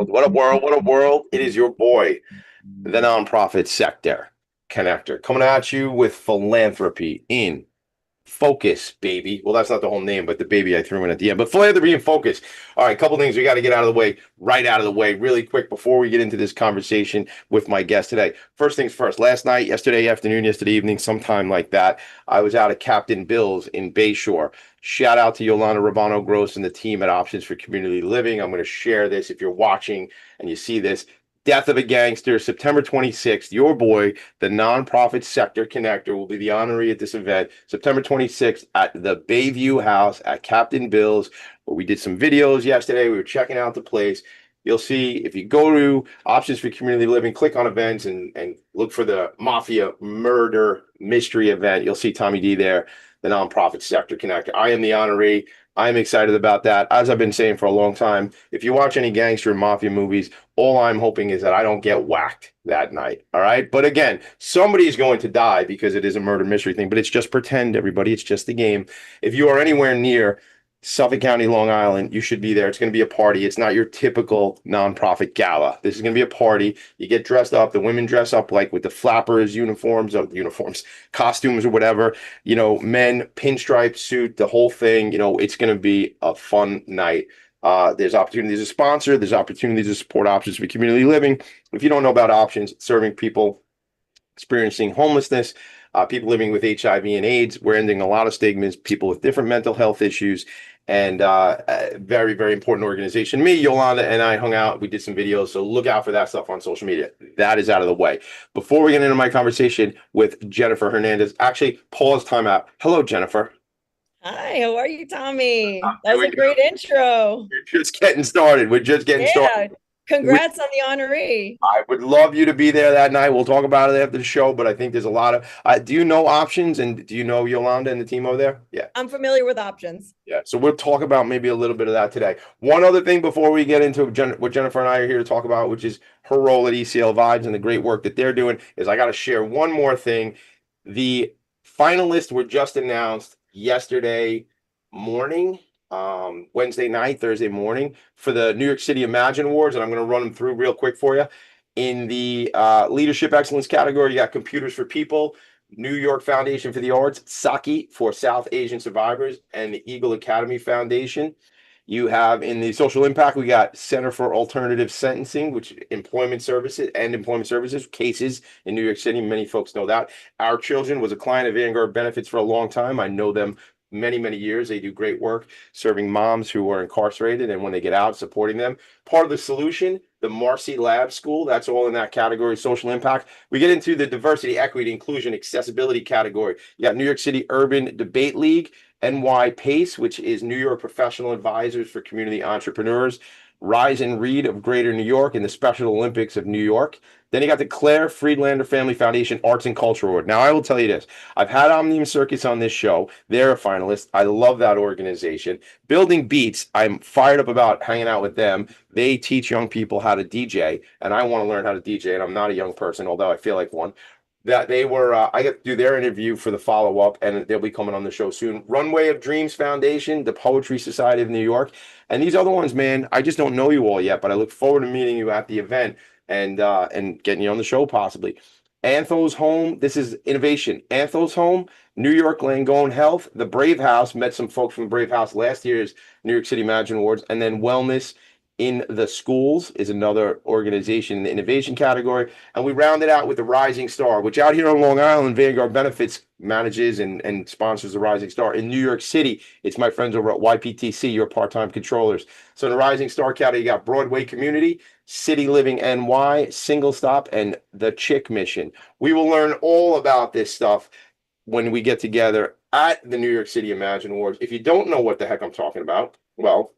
world? What up, world? What up, world? It is your boy, the nonprofit sector connector, coming at you with philanthropy in Focus, baby. Well, that's not the whole name, but the baby I threw in at the end. But philanthropy and focus. All right, a couple things we got to get out of the way, right out of the way, really quick before we get into this conversation with my guest today. First things first, last night, yesterday afternoon, yesterday evening, sometime like that, I was out at Captain Bill's in Bayshore. Shout out to Yolanda Rabano Gross and the team at Options for Community Living. I'm going to share this if you're watching and you see this. Death of a Gangster, September 26th. Your boy, the nonprofit sector connector, will be the honoree at this event, September 26th at the Bayview House at Captain Bill's, where we did some videos yesterday. We were checking out the place. You'll see if you go to Options for Community Living, click on events and look for the Mafia Murder Mystery event. You'll see Tommy D there, the nonprofit sector connector. I am the honoree. I'm excited about that. As I've been saying for a long time, if you watch any gangster and mafia movies, all I'm hoping is that I don't get whacked that night. All right. But again, somebody is going to die because it is a murder mystery thing, but it's just pretend, everybody. It's just the game. If you are anywhere near Suffolk County, Long Island, you should be there. It's going to be a party. It's not your typical nonprofit gala. This is going to be a party. You get dressed up. The women dress up like with the flappers, costumes or whatever. You know, men, pinstripe suit, the whole thing. You know, it's going to be a fun night. There's opportunities to sponsor. There's opportunities to support Options for Community Living. If you don't know about Options, serving people experiencing homelessness, people living with HIV and AIDS. We're ending a lot of stigmas, people with different mental health issues, and a very, very important organization. Me, Yolanda, and I hung out. We did some videos, so look out for that stuff on social media. That is out of the way. Before we get into my conversation with Jennifer Hernandez, actually, pause, time out. Hello, Jennifer. Hi, how are you, Tommy? That was a great intro. We're just getting started. We're just getting started. Congrats on the honoree. I would love you to be there that night. We'll talk about it after the show, but I think there's a lot of do you know Options, and do you know Yolanda and the team over there? Yeah. I'm familiar with Options. Yeah. So we'll talk about maybe a little bit of that today. One other thing before we get into what Jennifer and I are here to talk about, which is her role at ECL-VIBES and the great work that they're doing, is I got to share one more thing. The finalists were just announced yesterday morning. Wednesday night, Thursday morning for the New York City Imagine Awards, and I'm going to run them through real quick for you. In the Leadership Excellence category, you got Computers for People, New York Foundation for the Arts, Saki for South Asian Survivors, and the Eagle Academy Foundation. You have in the social impact, we got Center for Alternative Sentencing, which employment services cases in New York City. Many folks know that. Our Children was a client of Vanguard Benefits for a long time. I know them many, many years. They do great work serving moms who are incarcerated, and when they get out, supporting them. Part of the solution, the Marcy Lab School, that's all in that category, social impact. We get into the diversity, equity, inclusion, accessibility category. You got New York City Urban Debate League, NY PACE, which is New York Professional Advisors for Community Entrepreneurs, Rise and Read of Greater New York, and the Special Olympics of New York. Then you got the Claire Friedlander Family Foundation Arts and Culture Award. Now, I will tell you this. I've had Omnium Circus on this show. They're a finalist. I love that organization. Building Beats, I'm fired up about hanging out with them. They teach young people how to DJ, and I want to learn how to DJ, and I'm not a young person, although I feel like one. That they were, I got to do their interview for the follow-up, and they'll be coming on the show soon. Runway of Dreams Foundation, the Poetry Society of New York, and these other ones, man, I just don't know you all yet, but I look forward to meeting you at the event and getting you on the show possibly. Anthos Home, this is innovation. Anthos Home, New York Langone Health, the Brave House, met some folks from Brave House last year's New York City Imagine Awards, and then Wellness in the Schools is another organization in the innovation category. And we rounded out with the Rising Star, which out here on Long Island, Vanguard Benefits manages and sponsors the Rising Star. In New York City, it's my friends over at YPTC, your part-time controllers. So in the Rising Star category, you got Broadway Community, City Living NY, Single Stop, and the Chick Mission. We will learn all about this stuff when we get together at the New York City Imagine Awards. If you don't know what the heck I'm talking about, well,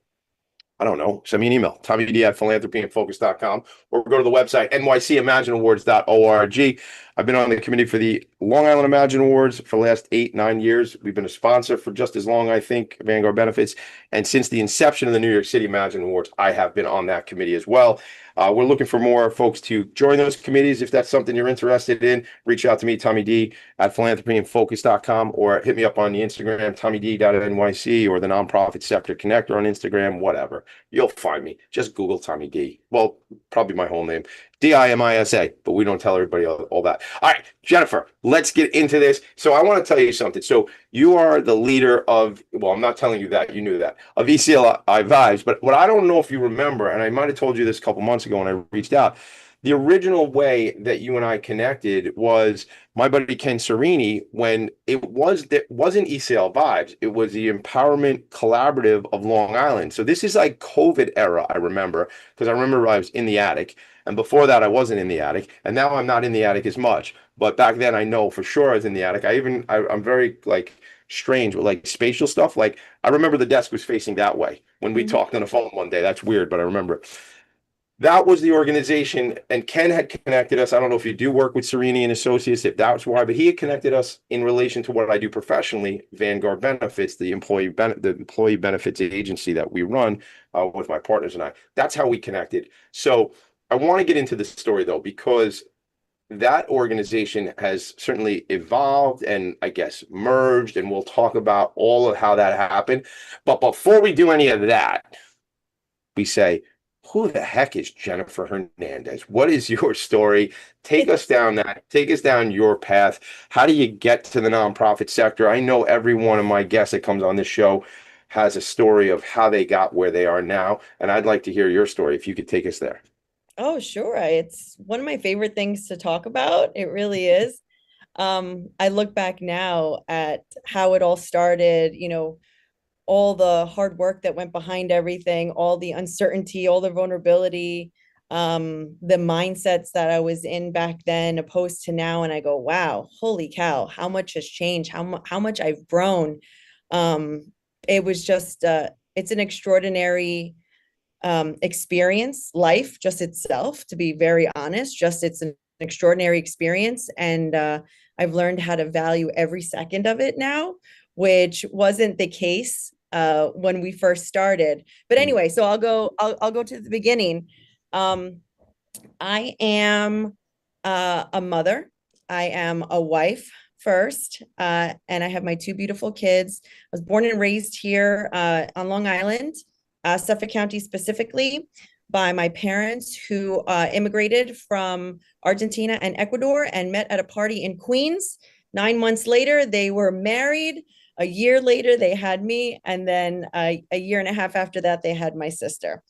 I don't know. Send me an email, TommyD at philanthropyandfocus.com, or go to the website, nycimagineawards.org. I've been on the committee for the Long Island Imagine Awards for the last 8, 9 years. We've been a sponsor for just as long, I think, Vanguard Benefits. And since the inception of the New York City Imagine Awards, I have been on that committee as well. We're looking for more folks to join those committees. If that's something you're interested in, reach out to me, Tommy D at philanthropyandfocus.com, or hit me up on the Instagram, TommyD.NYC, or the Nonprofit Sector Connector on Instagram, whatever. You'll find me. Just Google Tommy D. Well, probably my whole name. DIMISA, but we don't tell everybody all that. All right, Jennifer, let's get into this. So I want to tell you something. So you are the leader of, well, I'm not telling you that, you knew that, of ECLI-VIBES, but what I don't know if you remember, and I might have told you this a couple months ago when I reached out, the original way that you and I connected was my buddy Ken Serini, when that wasn't ECL Vibes, it was the Empowerment Collaborative of Long Island. So this is like COVID era, I remember, because I remember I was in the attic. And before that, I wasn't in the attic, and now I'm not in the attic as much. But back then, I know for sure I was in the attic. I'm very like strange with like spatial stuff. Like I remember the desk was facing that way when we Mhm. talked on the phone one day. That's weird, but I remember it. That was the organization, and Ken had connected us. I don't know if you do work with Serini and Associates, if that's why, but he had connected us in relation to what I do professionally, Vanguard Benefits, the employee benefits agency that we run with my partners and I. That's how we connected. So I want to get into the story though, because that organization has certainly evolved and I guess merged, and we'll talk about all of how that happened. But before we do any of that, we say, who the heck is Jennifer Hernandez? What is your story? Take us down your path. How do you get to the nonprofit sector? I know every one of my guests that comes on this show has a story of how they got where they are now, and I'd like to hear your story if you could take us there. Oh, sure. It's one of my favorite things to talk about. It really is. I look back now at how it all started, all the hard work that went behind everything, all the uncertainty, all the vulnerability, the mindsets that I was in back then opposed to now. And I go, wow, holy cow, how much has changed, how much I've grown. It was just, it's an extraordinary experience, life just itself, to be very honest, just it's an extraordinary experience. And I've learned how to value every second of it now, which wasn't the case when we first started. But anyway, so I'll go to the beginning. Um, I am a mother. I am a wife first, and I have my two beautiful kids. I was born and raised here on Long Island, Suffolk County specifically, by my parents who immigrated from Argentina and Ecuador and met at a party in Queens. 9 months later, they were married. A year later, they had me, and then a year and a half after that, they had my sister.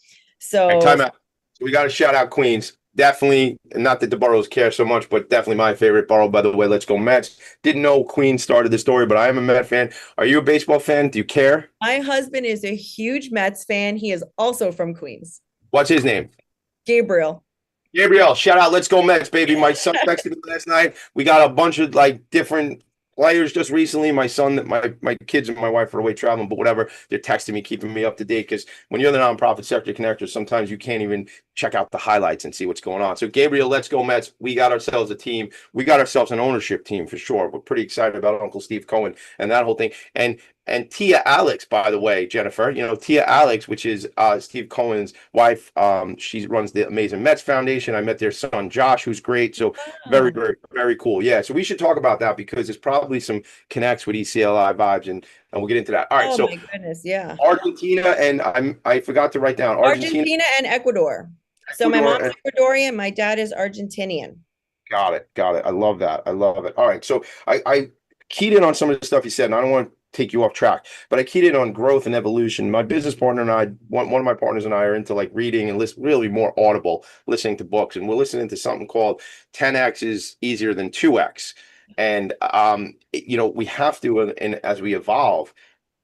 All right, So time out. So we got to shout out Queens. Definitely, not that the boroughs care so much, but definitely my favorite borough, by the way. Let's go Mets. Didn't know Queens started the story, but I am a Met fan. Are you a baseball fan? Do you care? my husband is a huge Mets fan. He is also from Queens. What's his name? Gabriel. Gabriel, shout out. Let's go Mets, baby. My son texted me last night. We got a bunch of like different players just recently. My son, my kids and my wife are away traveling, but whatever. They're texting me, keeping me up to date, because when you're the nonprofit sector connector, sometimes you can't even check out the highlights and see what's going on. So Gabriel, let's go Mets. We got ourselves a team. We got ourselves an ownership team for sure. We're pretty excited about Uncle Steve Cohen and that whole thing. And Tia Alex, by the way, Jennifer, Tia Alex, which is Steve Cohen's wife. She runs the Amazing Mets Foundation. I met their son Josh, who's great. So very, Wow. very, very cool. Yeah. So we should talk about that because there's probably some connects with ECLI vibes, and we'll get into that. All right. Oh So my goodness, yeah. Argentina, and I forgot to write down Argentina, Argentina and Ecuador. So my Ecuador, mom's and Ecuadorian, my dad is Argentinian. got it. Got it. I love that. I love it. All right. So I keyed in on some of the stuff you said, and I don't want to take you off track, but I keyed in on growth and evolution. My business partner and I, one of my partners and I are into like reading and listen, really more audible, listening to books. And we're listening to something called 10X is easier than 2X. And, we have to, and as we evolve,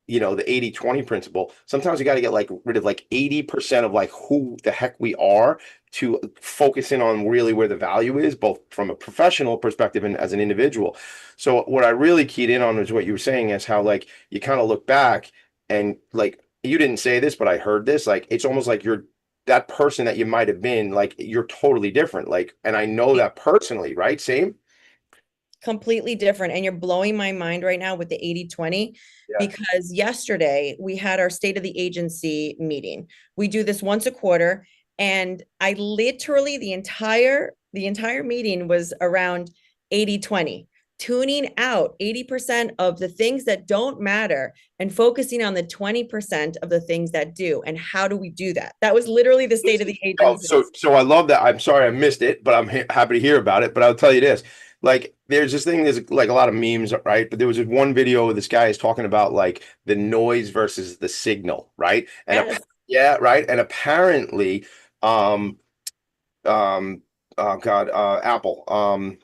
the 80/20 principle, sometimes you got to get like rid of like 80% of like who the heck we are to focus in on really where the value is, both from a professional perspective and as an individual. So what I really keyed in on is what you were saying is how like you kind of look back and like you didn't say this, but I heard this, like it's almost like you're that person that you might have been, like you're totally different. Like, and I know that personally, right? Same. completely different. And you're blowing my mind right now with the 80/20, Yeah. because yesterday we had our state of the agency meeting. We do this once a quarter. And I literally, the entire meeting was around 80/20, tuning out 80% of the things that don't matter and focusing on the 20% of the things that do. And how do we do that? That was literally the state of the Oh, agency. so I love that. I'm sorry I missed it, but I'm happy to hear about it. But I'll tell you this, like, there's this thing, there's like a lot of memes, right? But there was this one video where this guy is talking about like the noise versus the signal, right? Yes. Yeah, right. And apparently, um, um oh God, Apple,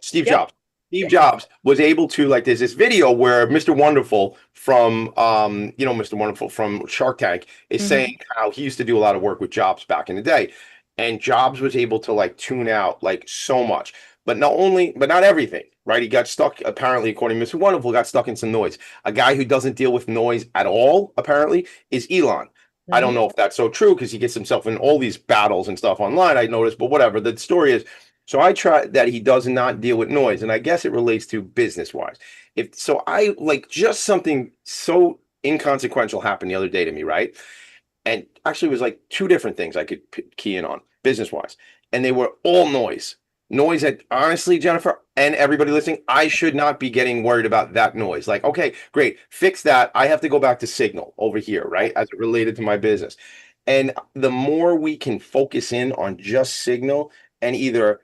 Steve Yep. Jobs. Steve Jobs was able to, like, there's this video where Mr. Wonderful from Mr. Wonderful from Shark Tank is Mhm. saying how he used to do a lot of work with Jobs back in the day. And Jobs was able to like tune out like so much. But not everything, right? He got stuck, apparently, according to Mr. Wonderful, got stuck in some noise. A guy who doesn't deal with noise at all, apparently, is Elon. I don't Mhm. know if that's so true because he gets himself in all these battles and stuff online, I noticed, but whatever. The story is, so I try that he does not deal with noise, and I guess it relates to business wise. If so, I like just something so inconsequential happened the other day to me, right? And actually, it was like two different things I could key in on business wise, and they were all noise. Noise that honestly, Jennifer and everybody listening, I should not be getting worried about that noise. Like, okay, great, fix that. I have to go back to signal over here, right? As it related to my business. And the more we can focus in on just signal and either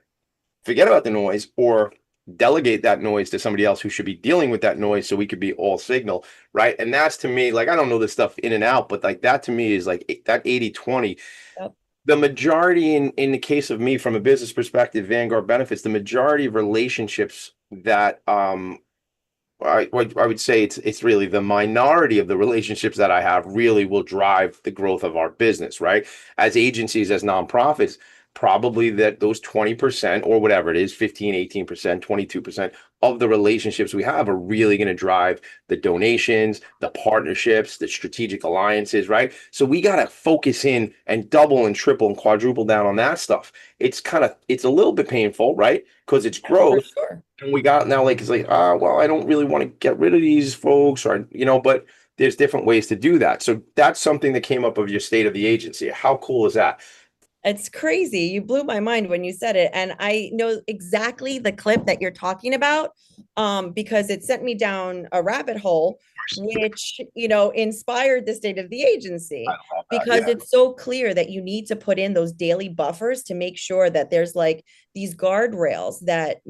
forget about the noise or delegate that noise to somebody else who should be dealing with that noise so we could be all signal, right? And that's to me, like, I don't know this stuff in and out, but like that to me is like that 80/20. Yep. The majority in the case of me from a business perspective, Vanguard Benefits, the majority of relationships that I would say it's really the minority of the relationships that I have really will drive the growth of our business, right? As agencies, as nonprofits, probably that those 20% or whatever it is, 15, 18%, 22% of the relationships we have are really going to drive the donations, the partnerships, the strategic alliances, right? So we got to focus in and double and triple and quadruple down on that stuff. It's a little bit painful, right? Because it's Yeah, for growth. sure. And we got now, like, it's like, well, I don't really want to get rid of these folks, or, but there's different ways to do that. So that's something that came up of your state of the agency. How cool is that? It's crazy. You blew my mind when you said it. And I know exactly the clip that you're talking about, because it sent me down a rabbit hole, which, inspired the state of the I agency, love that. because Yeah. it's so clear that you need to put in those daily buffers to make sure that there's like these guardrails that,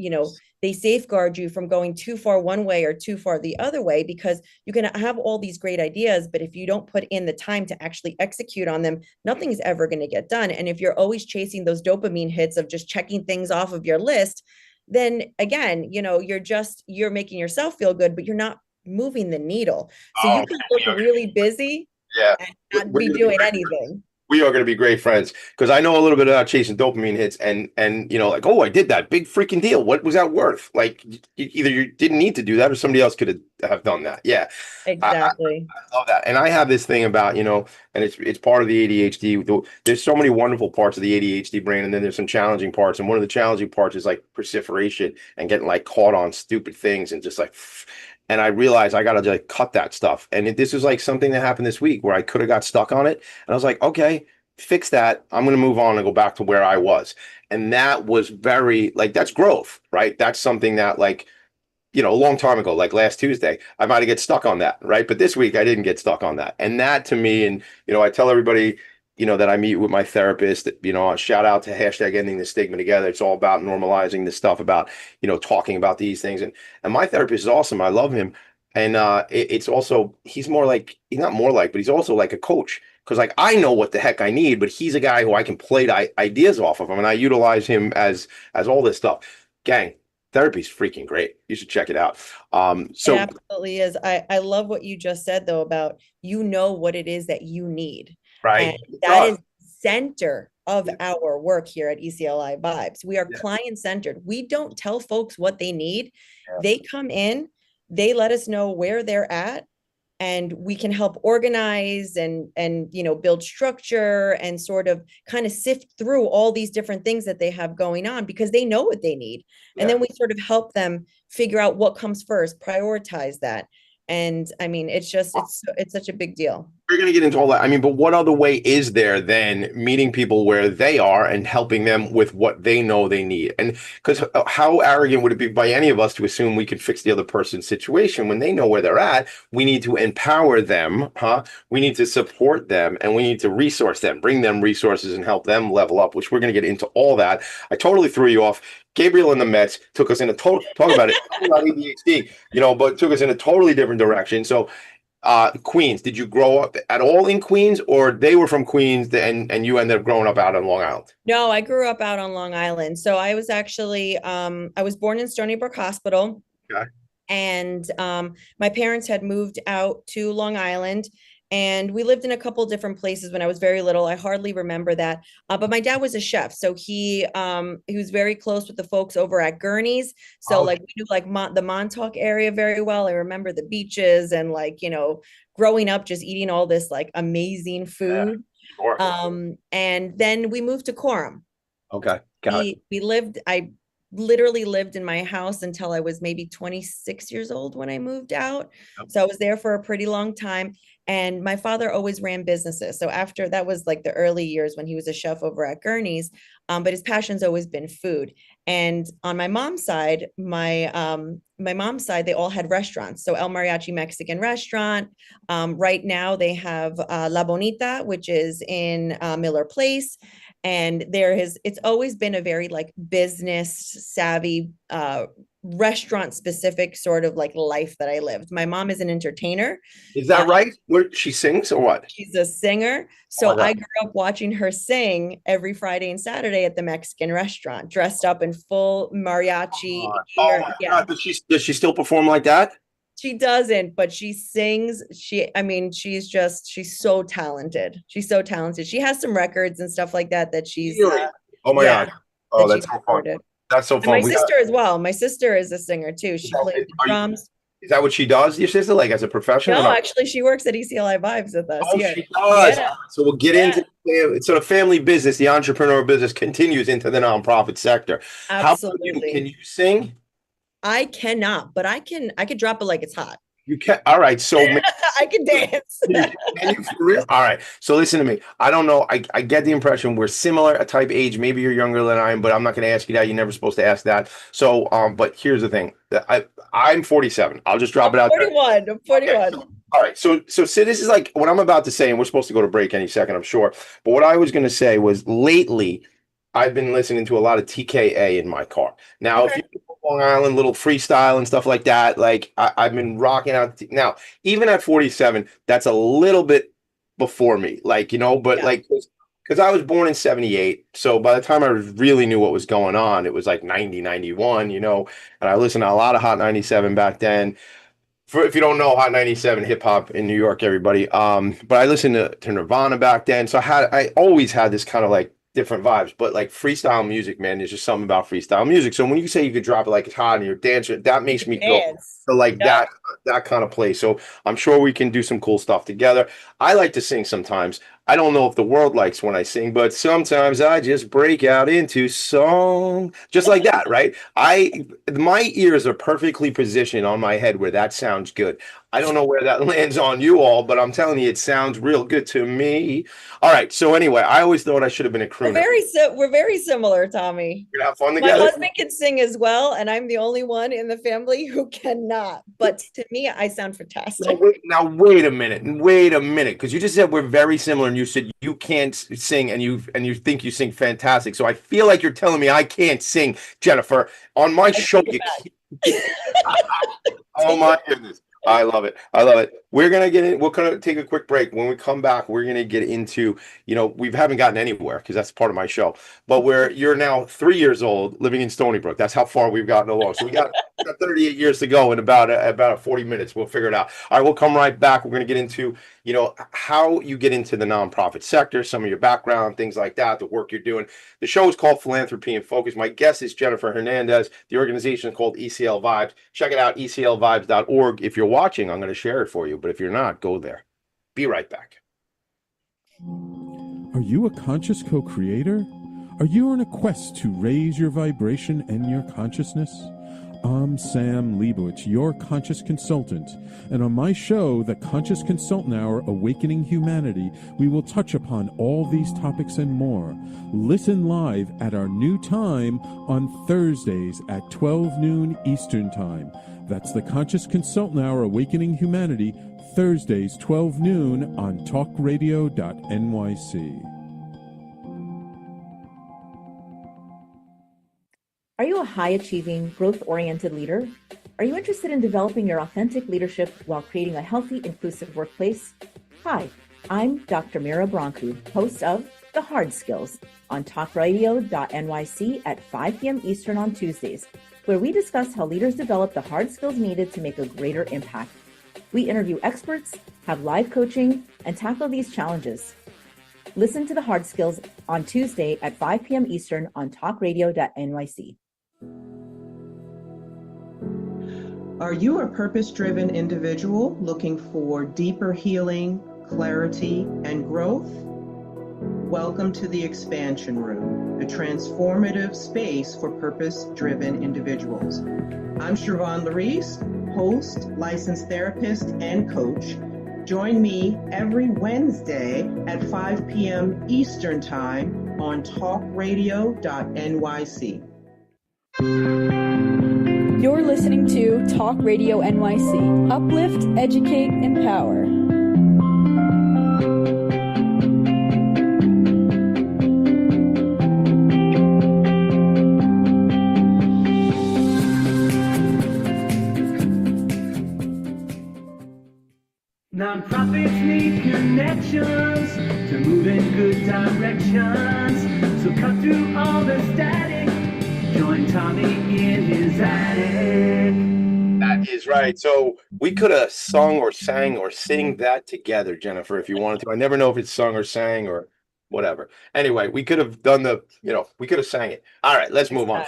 they safeguard you from going too far one way or too far the other way, because you can have all these great ideas, but if you don't put in the time to actually execute on them, nothing's ever going to get done. And if you're always chasing those dopamine hits of just checking things off of your list, then again, you're making yourself feel good, but you're not moving the needle. So Oh you man, can look really busy yeah. and not We're be gonna be doing great. anything. We are going to be great friends because I know a little bit about chasing dopamine hits and like, oh, I did that big freaking deal. What was that worth? Like, either you didn't need to do that or somebody else could have done that. Yeah, Exactly. I love that. And I have this thing about, and it's part of the ADHD. There's so many wonderful parts of the ADHD brain, and then there's some challenging parts. And one of the challenging parts is like perseveration and getting like caught on stupid things and just like, and I realized I got to like cut that stuff. And this was like something that happened this week where I could have got stuck on it. And I was like, okay, fix that. I'm going to move on and go back to where I was. And that was very like, that's growth, right? That's something that like, a long time ago, like last Tuesday, I might have get stuck on that, right? But this week I didn't get stuck on that. And that to me, and I tell everybody, that I meet with my therapist, that, shout out to hashtag ending the stigma together. It's all about normalizing this stuff about, talking about these things. And my therapist is awesome. I love him. And it's also, he's not more like, but he's also like a coach. Because like I know what the heck I need, but he's a guy who I can play ideas off of him, and I utilize him as all this stuff. Gang, therapy's freaking great. You should check it out. It So absolutely is. I love what you just said though about what it is that you need. And right, it that does. is center of Yeah, our work here at ECLI Vibes. We are yeah, client centered. We don't tell folks what they need. yeah. They come in, they let us know where they're at, and we can help organize and build structure and sort of kind of sift through all these different things that they have going on because they know what they need. And Yeah. then we sort of help them figure out what comes first, prioritize that. And I mean, it's such a big deal. We're going to get into all that. I mean, but what other way is there than meeting people where they are and helping them with what they know they need? And because how arrogant would it be by any of us to assume we could fix the other person's situation when they know where they're at? We need to empower them, huh? We need to support them and we need to resource them, bring them resources and help them level up, which we're going to get into all that. I totally threw you off. Gabriel and the Mets took us in a total, talk about it, talk about ADHD, but took us in a totally different direction. So, Queens, did you grow up at all in Queens, or they were from Queens and you ended up growing up out on Long Island? No, I grew up out on Long Island. So I was actually I was born in Stony Brook Hospital. Okay. And my parents had moved out to Long Island, and we lived in a couple different places when I was very little. I hardly remember that, but my dad was a chef, so he was very close with the folks over at Gurney's. So Oh, like we knew like the Montauk area very well. I remember the beaches and like growing up just eating all this like amazing yeah, food. sure. And then we moved to Quorum. Okay, got it. We lived, I literally lived in my house until I was maybe 26 years old when I moved out. Yep. So I was there for a pretty long time. And my father always ran businesses. So after that was like the early years when he was a chef over at Gurney's. But his passion's always been food. And on my mom's side, my mom's side, they all had restaurants. So El Mariachi Mexican restaurant. Right now they have La Bonita, which is in Miller Place. And it's always been a very like business savvy, restaurant specific sort of like life that I lived. My mom is an entertainer. Is uh, that right? Where she sings or what? she's a singer, Oh my so God. I grew up watching her sing every Friday and Saturday at the Mexican restaurant, dressed up in full mariachi Oh gear. my Yeah, God. Does she still perform like that? she doesn't, but she sings. I mean, she's so talented. She's so talented. She has some records and stuff like that that Really? Oh my yeah, God. Oh, that she's that's so fun. recorded. That's so And my fun. sister as well. My sister is a singer too. She plays the Are you, drums. is that what she does, your sister, like as a profession or No, not? actually, she works at ECLI-VIBES with us. Oh, Yeah. she does. Yeah. So we'll get Yeah. into so the family business, the entrepreneurial business continues into the nonprofit sector. How about you? Can Absolutely. you sing? I cannot, but I could drop it like it's hot. You can. All right. So I can dance. can you for real? All right. So listen to me. I don't know. I get the impression we're similar a type age. Maybe you're younger than I am, but I'm not going to ask you that. You're never supposed to ask that. So, but here's the thing. I'm 47. I'll just drop I'm it out there. 41. I'm Okay. 41. All right. So this is like what I'm about to say, and we're supposed to go to break any second, I'm sure. But what I was going to say was lately, I've been listening to a lot of TKA in my car. Now, if Okay. you Long Island, little freestyle and stuff like that, like I've been rocking out. Now, even at 47, that's a little bit before me, like, but Yeah. like, because I was born in 78. So by the time I really knew what was going on, it was like 90, 91, and I listened to a lot of Hot 97 back then. If you don't know Hot 97 hip hop in New York, everybody. But I listened to Nirvana back then. So I always had this kind of like different vibes, but like freestyle music, man, there's just something about freestyle music. So when you say you could drop it like it's hot and you're dancing, that makes me feel Dance. like Yeah. that kind of place. So I'm sure we can do some cool stuff together. I like to sing sometimes. I don't know if the world likes when I sing, but sometimes I just break out into song just like that, right? My ears are perfectly positioned on my head where that sounds good. I don't know where that lands on you all, but I'm telling you, it sounds real good to me. All right. So anyway, I always thought I should have been a crooner. We're very similar, Tommy. We're gonna have fun My together. husband can sing as well, and I'm the only one in the family who cannot. But to me, I sound fantastic. Wait a minute. Wait a minute. Because you just said we're very similar, and you said you can't sing, and you think you sing fantastic. So I feel like you're telling me I can't sing, Jennifer. On my show, oh my goodness. I love it. I love it. We're gonna get in. We're gonna take a quick break. When we come back, we're gonna get into, we haven't gotten anywhere because that's part of my show. But you're now 3 years old living in Stony Brook. That's how far we've gotten along. So we got Got 38 years to go in about 40 minutes. We'll figure it out. All right, we'll come right back. We're going to get into, how you get into the nonprofit sector, some of your background, things like that, the work you're doing. The show is called Philanthropy and Focus. My guest is Jennifer Hernandez. The organization is called ECL Vibes. Check it out, eclvibes.org. If you're watching, I'm going to share it for you. But if you're not, go there. Be right back. Are you a conscious co-creator? Are you on a quest to raise your vibration and your consciousness? I'm Sam Leibowitz, your conscious consultant, and on my show, The Conscious Consultant Hour, Awakening Humanity, we will touch upon all these topics and more. Listen live at our new time on Thursdays at 12 noon Eastern Time. That's The Conscious Consultant Hour, Awakening Humanity, Thursdays, 12 noon on talkradio.nyc. Are you a high-achieving, growth-oriented leader? Are you interested in developing your authentic leadership while creating a healthy, inclusive workplace? Hi, I'm Dr. Mira Brancu, host of The Hard Skills on talkradio.nyc at 5 p.m. Eastern on Tuesdays, where we discuss how leaders develop the hard skills needed to make a greater impact. We interview experts, have live coaching, and tackle these challenges. Listen to The Hard Skills on Tuesday at 5 p.m. Eastern on talkradio.nyc. Are you a purpose-driven individual looking for deeper healing, clarity, and growth? Welcome to the Expansion Room, a transformative space for purpose-driven individuals. I'm Siobhan Larice, host, licensed therapist, and coach. Join me every Wednesday at 5 p.m. Eastern Time on talkradio.nyc. You're listening to Talk Radio NYC. Uplift, educate, empower. Nonprofits need connections to move in good directions. So cut through all the static. Join Tommy in his attic. That is right. So we could have sung or sang or sing that together, Jennifer, if you wanted to. I never know if it's sung or sang or whatever. Anyway, we could have done we could have sang it. All right, let's move on.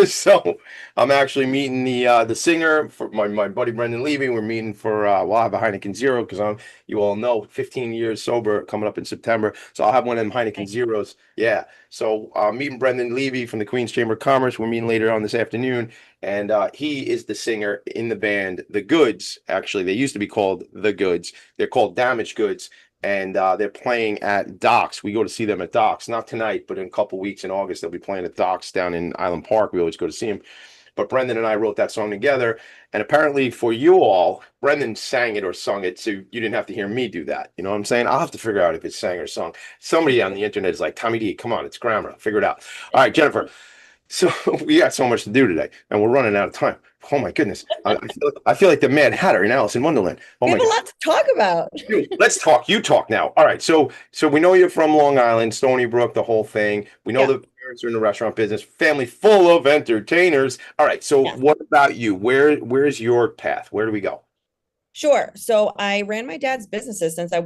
So I'm actually meeting the singer for my buddy Brendan Levy. We're meeting for well, I have a Heineken Zero because you all know 15 years sober coming up in September. So I'll have one of them Heineken Zeros. Yeah. So meeting Brendan Levy from the Queen's Chamber of Commerce. We're meeting later on this afternoon. And he is the singer in the band The Goods. Actually, they used to be called The Goods. They're called Damaged Goods. And they're playing at Docks. We go to see them at Docks, not tonight, but in a couple weeks in August, they'll be playing at Docks down in Island Park. We always go to see them. But Brendan and I wrote that song together. And apparently for you all, Brendan sang it or sung it, so you didn't have to hear me do that. You know what I'm saying? I'll have to figure out if it's sang or sung. Somebody on the internet is like, Tommy D, come on, it's grammar. Figure it out. All right, Jennifer. So we got so much to do today, and we're running out of time. Oh my goodness. I feel like the Mad Hatter in Alice in Wonderland. Oh We my have a God. lot to talk about. Dude, let's talk. You talk now. All right. So we know you're from Long Island, Stony Brook, the whole thing. We know the parents are in the restaurant business, family full of entertainers. All right. So what about you? Where's your path? Where do we go? Sure. So I ran my dad's businesses since I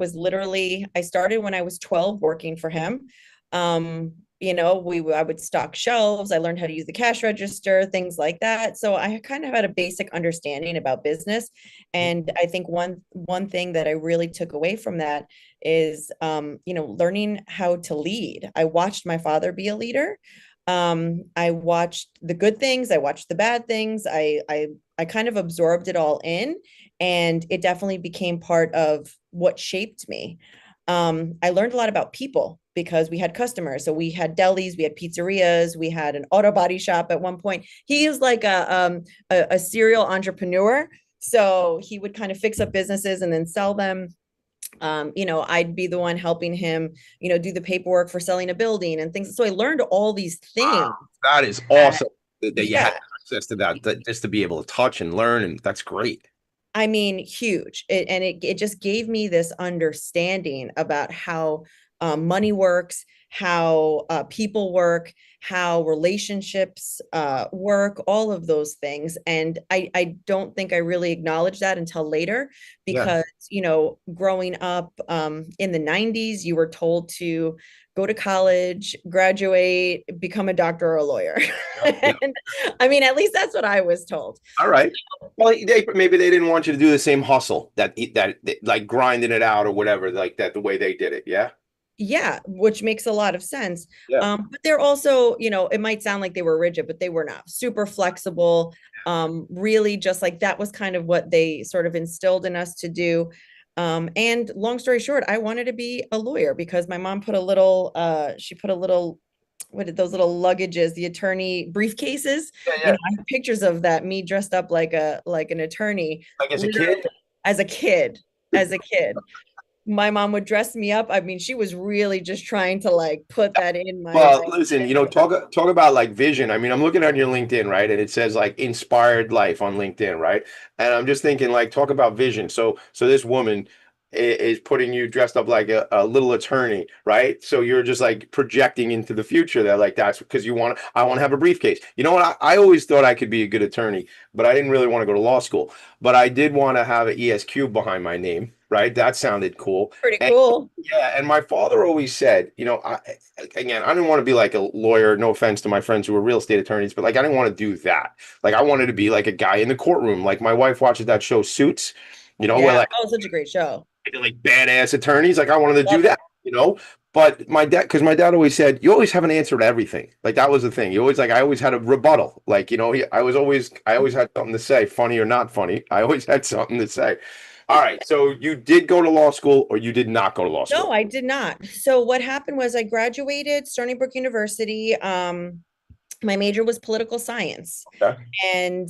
started when I was 12 working for him. I would stock shelves. I learned how to use the cash register, things like that. So I kind of had a basic understanding about business. And I think one thing that I really took away from that is, learning how to lead. I watched my father be a leader. I watched the good things. I watched the bad things. I kind of absorbed it all in, and it definitely became part of what shaped me. I learned a lot about people because we had customers. So we had delis, we had pizzerias, we had an auto body shop at one point. He was like a serial entrepreneur. So he would kind of fix up businesses and then sell them. I'd be the one helping him, do the paperwork for selling a building and things. So I learned all these things. Wow, that is awesome that you had access to that just to be able to touch and learn. And that's great. I mean, huge. It just gave me this understanding about how money works, how people work, how relationships work, all of those things. And I don't think I really acknowledged that until later Yeah. because, growing up in the 90s, you were told to go to college, graduate, become a doctor or a lawyer. Yeah. And I mean, at least that's what I was told. All right. Well, maybe they didn't want you to do the same hustle that like grinding it out or whatever, like that, the way they did it. Yeah. Yeah, which makes a lot of sense. Yeah. But they're also, it might sound like they were rigid, but they were not super flexible. Really just like that was kind of what they sort of instilled in us to do. And long story short, I wanted to be a lawyer because my mom put a little, what did those little luggages, the attorney briefcases? Yeah. Yeah. I have pictures of that, me dressed up like an attorney. Like as a literally kid. As a kid, as a kid. My mom would dress me up. I mean, she was really just trying to like put that in my Well, listen, talk about like vision. I mean, I'm looking on your LinkedIn, right? And it says like inspired life on LinkedIn, right? And I'm just thinking like talk about vision. So this woman is putting you dressed up like a little attorney, right? So you're just like projecting into the future that like that's because I want to have a briefcase. You know what? I always thought I could be a good attorney, but I didn't really want to go to law school. But I did want to have an ESQ behind my name, right? That sounded cool. pretty cool. Yeah, and my father always said, again, I didn't want to be like a lawyer, no offense to my friends who were real estate attorneys, but like I didn't want to do that. Like I wanted to be like a guy in the courtroom. Like my wife watches that show Suits, where Yeah. like Oh, such a great show. like badass attorneys. Like I wanted to do Love that, But because my dad always said, you always have an answer to everything. Like that was the thing. You always I always had a rebuttal. Like, I always had something to say, funny or not funny. I always had something to say. All right. So you did go to law school or you did not go to law school? No, I did not. So what happened was I graduated Stony Brook University. My major was political science. Okay. And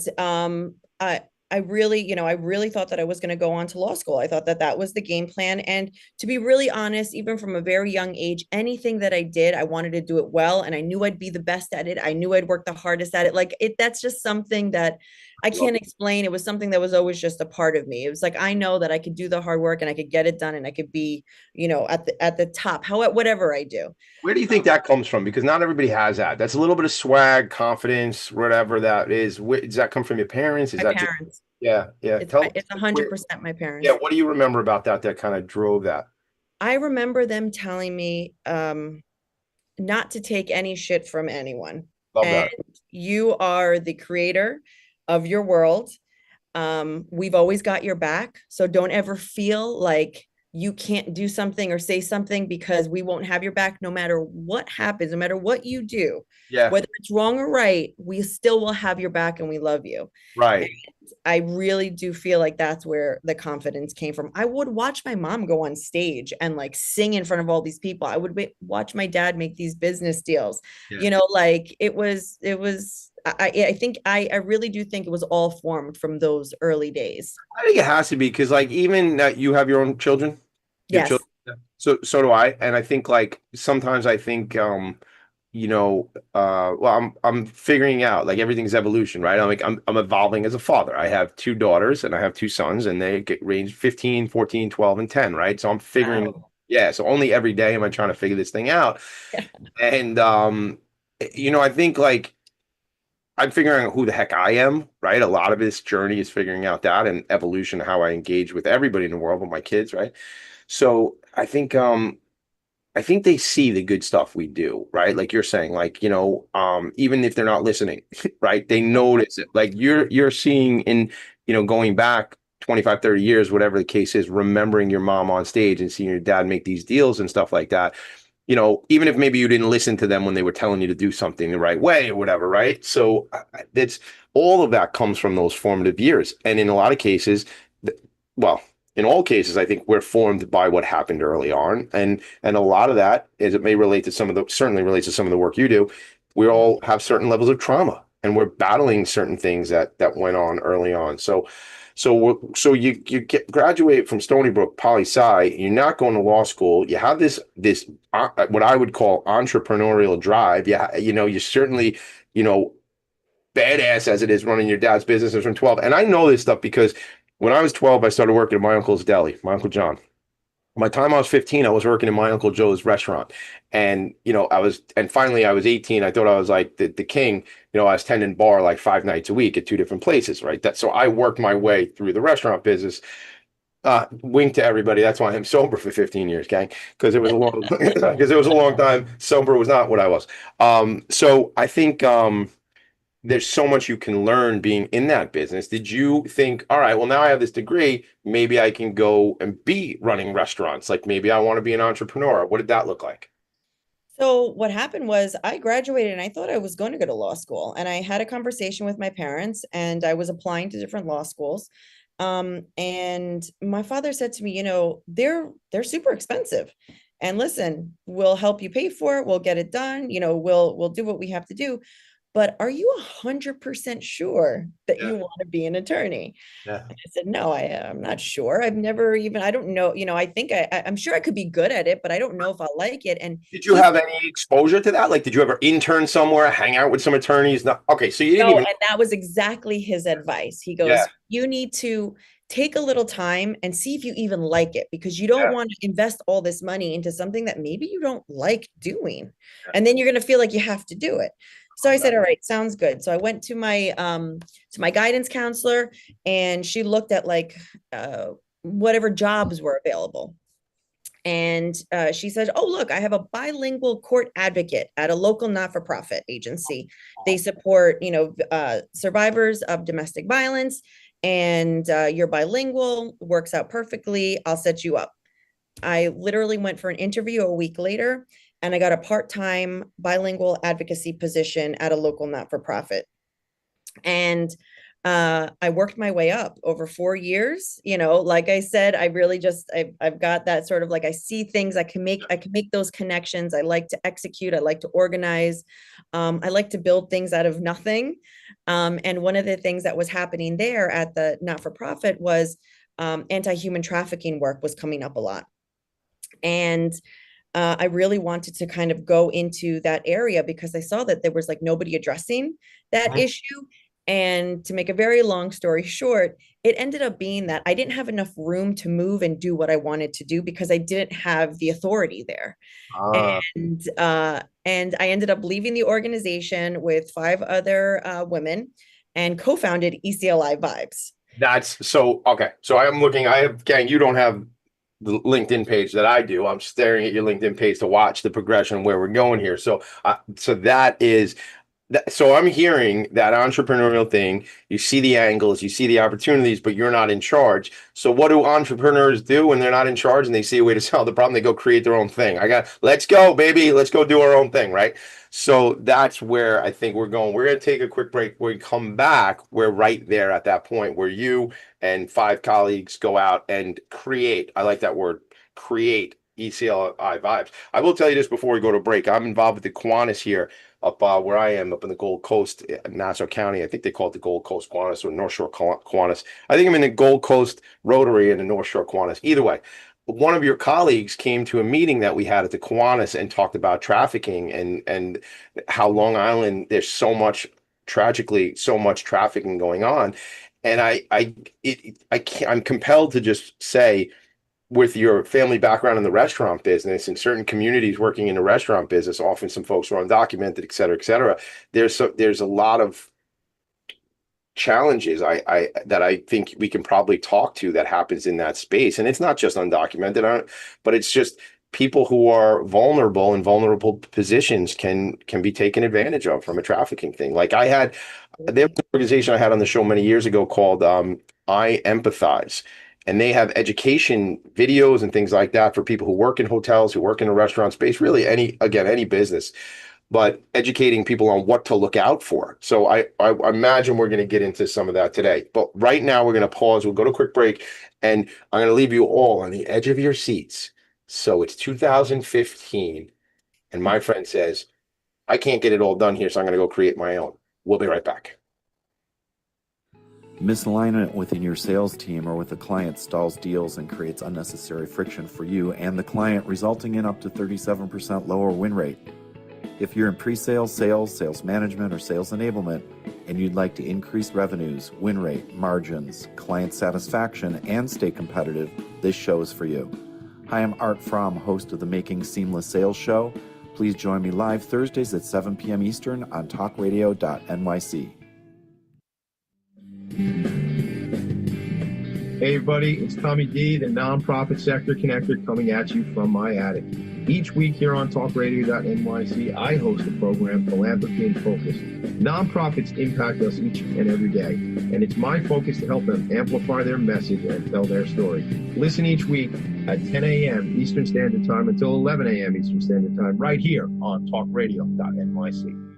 I really thought that I was going to go on to law school. I thought that that was the game plan. And to be really honest, even from a very young age, anything that I did, I wanted to do it well. And I knew I'd be the best at it. I knew I'd work the hardest at it. That's just something that I can't explain. It was something that was always just a part of me. It was like, I know that I could do the hard work and I could get it done and I could be, at the top, whatever I do. Where do you think that comes from? Because not everybody has that. That's a little bit of swag, confidence, whatever that is. Does that come from your parents? Is My that parents. yeah. It's 100% my parents. Yeah. What do you remember about that kind of drove that? I remember them telling me not to take any shit from anyone. Love And that. you are the creator of your world. We've always got your back. So don't ever feel like you can't do something or say something because we won't have your back no matter what happens, no matter what you do. Yeah. Whether it's wrong or right, we still will have your back and we love you. Right. And I really do feel like that's where the confidence came from. I would watch my mom go on stage and like sing in front of all these people. I would watch my dad make these business deals. Yeah. It was I think I really do think it was all formed from those early days. I think it has to be because like even that you have your own children. Your Yes. children. So do I. And I think like sometimes I think well, I'm figuring out like everything's evolution, right? I'm evolving as a father. I have two daughters and I have two sons and they range 15, 14, 12, and 10, right? So I'm figuring, Wow. yeah. So only every day am I trying to figure this thing out. And I think like I'm figuring out who the heck I am, right? A lot of this journey is figuring out that and evolution, how I engage with everybody in the world, but my kids, right? So I think they see the good stuff we do, right? Like you're saying, like, even if they're not listening, right? They notice it. Like you're seeing in, going back 25, 30 years, whatever the case is, remembering your mom on stage and seeing your dad make these deals and stuff like that. Even if maybe you didn't listen to them when they were telling you to do something the right way or whatever, right? So it's all of that comes from those formative years. And in a lot of cases, well, in all cases, I think we're formed by what happened early on. And a lot of that is it may relate to certainly relates to some of the work you do. We all have certain levels of trauma and we're battling certain things that went on early on. So you graduate from Stony Brook Poli Sci, you're not going to law school. You have this what I would call entrepreneurial drive. Yeah, you're certainly, badass as it is running your dad's business from 12. And I know this stuff because when I was 12, I started working at my uncle's deli, my Uncle John. By the time I was 15, I was working in my Uncle Joe's restaurant. And, finally I was 18. I thought I was like the king. I was tending bar like 5 nights a week at 2 different places, right? So I worked my way through the restaurant business. Wink to everybody. That's why I'm sober for 15 years, gang, because it was a long, because it was a long time. Sober was not what I was. So I think, there's so much you can learn being in that business. Did you think, all right, well, now I have this degree, maybe I can go and be running restaurants? Like maybe I want to be an entrepreneur. What did that look like? So what happened was I graduated and I thought I was going to go to law school. And I had a conversation with my parents and I was applying to different law schools. And my father said to me, they're super expensive. And listen, we'll help you pay for it. We'll get it done. We'll do what we have to do. But are you 100% sure that you want to be an attorney? Yeah. And I said, no, I'm not sure. I don't know. I think I'm sure I could be good at it, but I don't know if I'll like it. And did you have any exposure to that? Like, did you ever intern somewhere, hang out with some attorneys? No. Okay. So you didn't even. And that was exactly his advice. He goes, you need to take a little time and see if you even like it, because you don't want to invest all this money into something that maybe you don't like doing. And then you're going to feel like you have to do it. So I said, all right, sounds good. So I went to my guidance counselor and she looked at like whatever jobs were available. And she said, oh, look, I have a bilingual court advocate at a local not-for-profit agency. They support, survivors of domestic violence, and you're bilingual, works out perfectly. I'll set you up. I literally went for an interview a week later, and I got a part-time bilingual advocacy position at a local not-for-profit. And I worked my way up over 4 years. Like I said, I really I've got that sort of like, I see things, I can make those connections. I like to execute. I like to organize. I like to build things out of nothing. And one of the things that was happening there at the not-for-profit was anti-human trafficking work was coming up a lot. And I really wanted to kind of go into that area because I saw that there was like nobody addressing that issue. And to make a very long story short, it ended up being that I didn't have enough room to move and do what I wanted to do because I didn't have the authority there. And I ended up leaving the organization with 5 other women and co-founded ECLI-VIBES. That's so, okay. So gang, you don't have the LinkedIn page that I do. I'm staring at your LinkedIn page to watch the progression where we're going here. So that is so I'm hearing that entrepreneurial thing. You see the angles, you see the opportunities, but you're not in charge. So what do entrepreneurs do when they're not in charge and they see a way to solve the problem? They go create their own thing. Let's go, baby. Let's go do our own thing, right? So that's where I think we're going. We're going to take a quick break. When we come back, we're right there at that point where you and 5 colleagues go out and create. I like that word, create ECLI-VIBES. I will tell you this before we go to break. I'm involved with the Kiwanis here up where I am, up in the Gold Coast, Nassau County. I think they call it the Gold Coast Kiwanis or North Shore Kiwanis. I think I'm in the Gold Coast Rotary in the North Shore Kiwanis. Either way, one of your colleagues came to a meeting that we had at the Kiwanis and talked about trafficking and how Long Island, there's tragically so much trafficking going on. And I'm compelled to just say, with your family background in the restaurant business, in certain communities working in the restaurant business, often some folks are undocumented, et cetera, there's a lot of challenges that I think we can probably talk to that happens in that space. And it's not just undocumented, but it's just people who are vulnerable in vulnerable positions can be taken advantage of from a trafficking thing. Like there was an organization I had on the show many years ago called I Empathize. And they have education videos and things like that for people who work in hotels, who work in a restaurant space, really any business, but educating people on what to look out for. So I imagine we're going to get into some of that today. But right now we're going to pause. We'll go to a quick break, and I'm going to leave you all on the edge of your seats. So it's 2015, and my friend says, I can't get it all done here, so I'm going to go create my own. We'll be right back. Misalignment within your sales team or with a client stalls deals and creates unnecessary friction for you and the client, resulting in up to 37% lower win rate. If you're in pre-sales, sales management, or sales enablement, and you'd like to increase revenues, win rate, margins, client satisfaction, and stay competitive, this show is for you. Hi, I'm Art Fromm, host of the Making Seamless Sales Show. Please join me live Thursdays at 7 p.m. Eastern on talkradio.nyc. Hey everybody, it's Tommy D, the nonprofit sector connector, coming at you from my attic. Each week here on talkradio.nyc, I host a program, Philanthropy and Focus. Nonprofits impact us each and every day, and it's my focus to help them amplify their message and tell their story. Listen each week at 10 a.m. Eastern Standard Time until 11 a.m. Eastern Standard Time, right here on talkradio.nyc.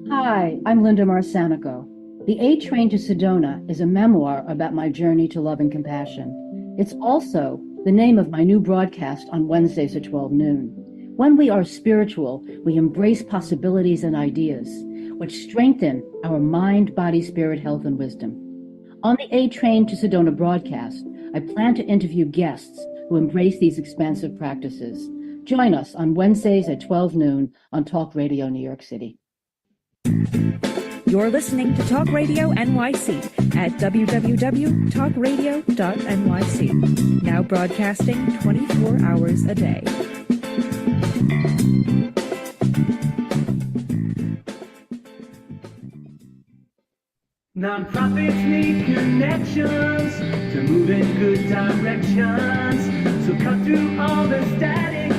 Hi, I'm Linda Marsanico. The A Train to Sedona is a memoir about my journey to love and compassion. It's also the name of my new broadcast on Wednesdays at 12 noon. When we are spiritual, we embrace possibilities and ideas, which strengthen our mind, body, spirit, health, and wisdom. On the A Train to Sedona broadcast, I plan to interview guests who embrace these expansive practices. Join us on Wednesdays at 12 noon on Talk Radio New York City. You're listening to Talk Radio NYC at www.talkradio.nyc. Now broadcasting 24 hours a day. Nonprofits need connections to move in good directions. So cut through all the static.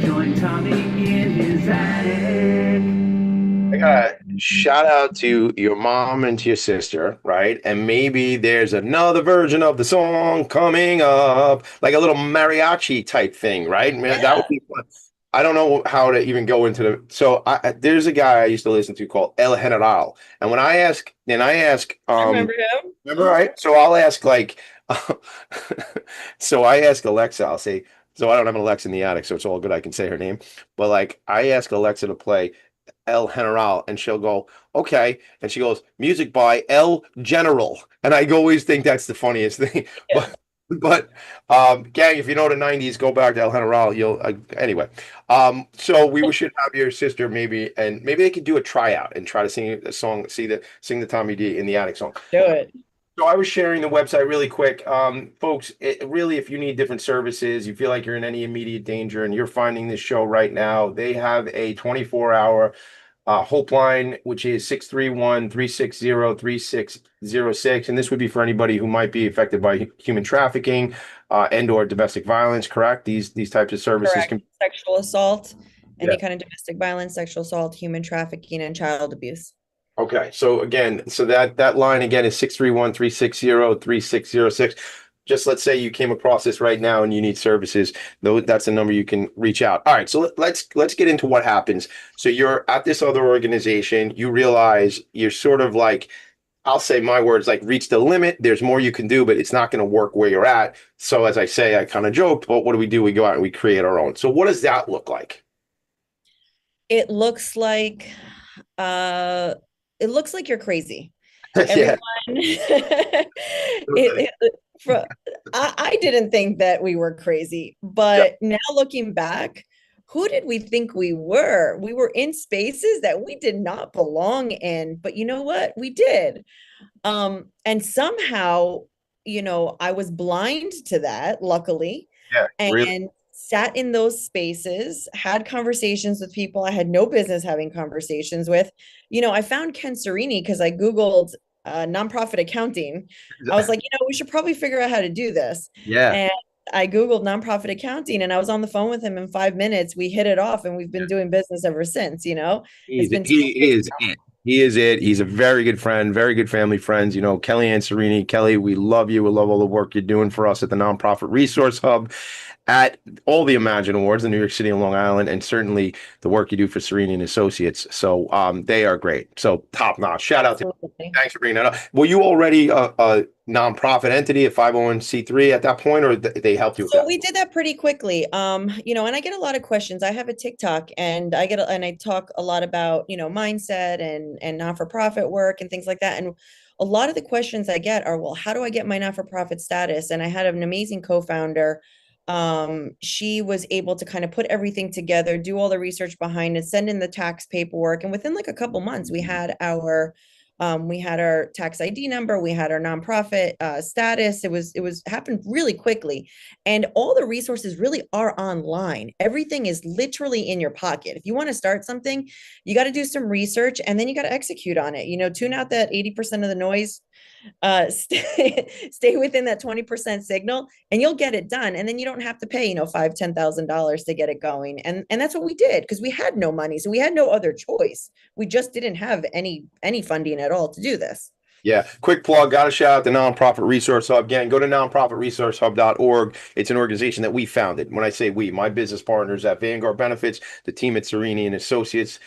Join Tommy in his attic. I gotta shout out to your mom and to your sister, right? And maybe there's another version of the song coming up, like a little mariachi type thing, right? Man, that would be fun. I don't know how to even go into the. So there's a guy I used to listen to called El General, and when I ask, Remember him? remember, right? So I'll ask like, so I ask Alexa, I'll say, so I don't have an Alexa in the attic, so it's all good. I can say her name, but like I ask Alexa to play El General, and she'll go, okay. And she goes, music by El General. And I always think that's the funniest thing. Yeah. But gang, if you know the 90s, go back to El General. You'll anyway. So we should have your sister maybe, and maybe they could do a tryout and try to sing a song, sing the Tommy D in the attic song. Do it. So I was sharing the website really quick. Folks, really, if you need different services, you feel like you're in any immediate danger and you're finding this show right now, they have a 24-hour Hope line, which is 631-360-3606. And this would be for anybody who might be affected by human trafficking and or domestic violence, correct? These types of services Correct. can Sexual assault, any kind of domestic violence, sexual assault, human trafficking, and child abuse. Okay, so again, that line again is 631-360-3606. Just let's say you came across this right now and you need services, though that's a number you can reach out. All right, so let's get into what happens. So you're at this other organization, you realize you're sort of like, I'll say my words, like reach the limit. There's more you can do, but it's not going to work where you're at. So as I say, I kind of joked, but what do? We go out and we create our own. So what does that look like? It looks like you're crazy. Yeah. I didn't think that we were crazy, but now looking back, who did we think we were? We were in spaces that we did not belong in, but you know what? We did. And somehow, I was blind to that, luckily. Yeah, and really? Sat in those spaces, had conversations with people I had no business having conversations with. I found Ken Serini because I Googled nonprofit accounting. I was like, we should probably figure out how to do this. Yeah. And I Googled nonprofit accounting and I was on the phone with him in 5 minutes. We hit it off and we've been doing business ever since, He is it. He's a very good friend, very good family friends. Kelly Ann Serini. Kelly, we love you. We love all the work you're doing for us at the Nonprofit Resource Hub, at all the Imagine Awards in New York City and Long Island, and certainly the work you do for Serini and Associates. So they are great. So top notch. Shout out to you. Thanks for bringing that up. Were you already a nonprofit entity, a 501c3 at that point, or they helped you with So that? we did that pretty quickly. And I get a lot of questions. I have a TikTok and I talk a lot about, mindset and not-for-profit work and things like that. And a lot of the questions I get are, well, how do I get my not-for-profit status? And I had an amazing co-founder. She was able to kind of put everything together, do all the research behind it, send in the tax paperwork. And within like a couple months, we had our We had our tax ID number, we had our nonprofit status. It was happened really quickly. And all the resources really are online. Everything is literally in your pocket. If you want to start something, you got to do some research and then you got to execute on it. Tune out that 80% of the noise, stay within that 20% signal, and you'll get it done. And then you don't have to pay, $5,000-$10,000 to get it going. And that's what we did, because we had no money. So we had no other choice. We just didn't have any funding at all to do this. Yeah, quick plug, got to shout out the Nonprofit Resource Hub. Again, go to nonprofitresourcehub.org. It's an organization that we founded. When I say we, my business partners at Vanguard Benefits, the team at Serini and Associates,